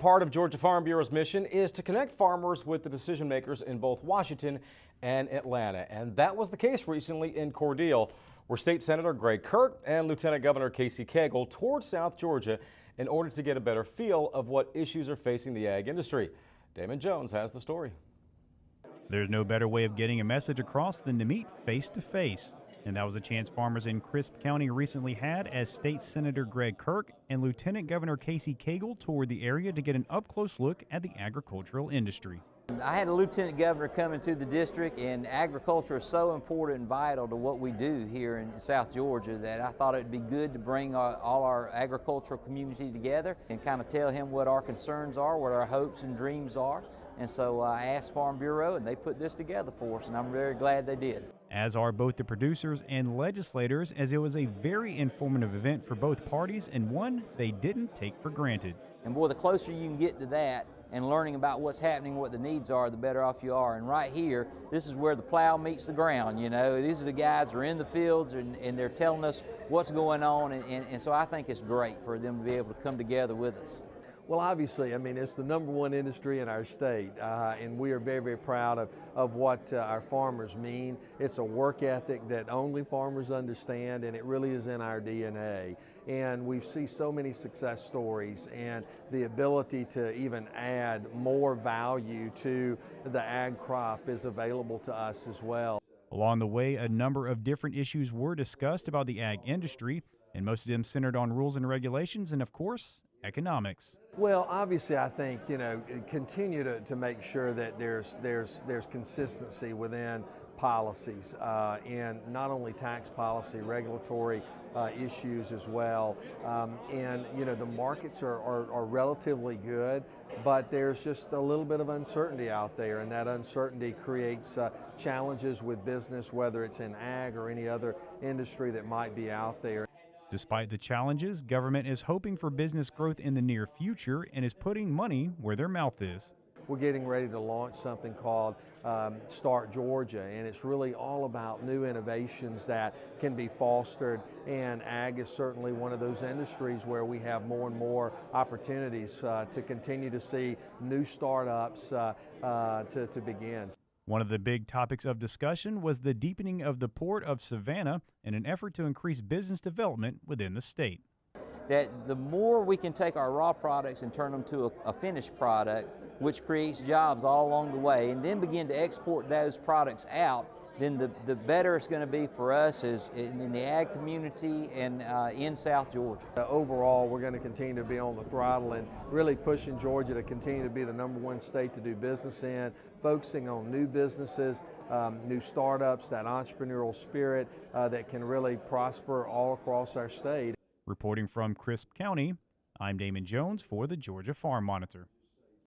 Part of Georgia Farm Bureau's mission is to connect farmers with the decision makers in both Washington and Atlanta. And that was the case recently in Cordele, where State Senator Kirk and Lieutenant Governor Cagle toured South Georgia in order to get a better feel of what issues are facing the ag industry. Damon Jones has the story. There's no better way of getting a message across than to meet face to face. And that was a chance farmers in Crisp County recently had as State Senator Kirk and Lieutenant Governor Cagle toured the area to get an up-close look at the agricultural industry. I had a lieutenant governor come into the district, and agriculture is so important and vital to what we do here in South Georgia that I thought it would be good to bring all our agricultural community together and kind of tell him what our concerns are, what our hopes and dreams are. And so I asked Farm Bureau, and they put this together for us, and I'm very glad they did. As are both the producers and legislators, as it was a very informative event for both parties and one they didn't take for granted. And boy, the closer you can get to that and learning about what's happening, what the needs are, the better off you are. And right here, this is where the plow meets the ground. You know, these are the guys who are in the fields and they're telling us what's going on. And so I think it's great for them to be able to come together with us. Well, obviously, I mean, it's the #1 industry in our state, and we are very, very proud of what our farmers mean. It's a work ethic that only farmers understand, and it really is in our DNA. And we see so many success stories, and the ability to even add more value to the ag crop is available to us as well. Along the way, a number of different issues were discussed about the ag industry, and most of them centered on rules and regulations and, of course, economics. Well, obviously, I think, you know, continue to make sure that there's consistency within policies and not only tax policy, regulatory issues as well. And, you know, the markets are relatively good, but there's just a little bit of uncertainty out there, and that uncertainty creates challenges with business, whether it's in ag or any other industry that might be out there. Despite the challenges, government is hoping for business growth in the near future and is putting money where their mouth is. We're getting ready to launch something called Start Georgia, and it's really all about new innovations that can be fostered, and ag is certainly one of those industries where we have more and more opportunities to continue to see new startups to begin. One of the big topics of discussion was the deepening of the Port of Savannah in an effort to increase business development within the state. That the more we can take our raw products and turn them to a finished product, which creates jobs all along the way, and then begin to export those products out, then the better it's going to be for us as in the ag community and in South Georgia. Overall, we're going to continue to be on the throttle and really pushing Georgia to continue to be the #1 state to do business in, focusing on new businesses, new startups, that entrepreneurial spirit that can really prosper all across our state. Reporting from Crisp County, I'm Damon Jones for the Georgia Farm Monitor.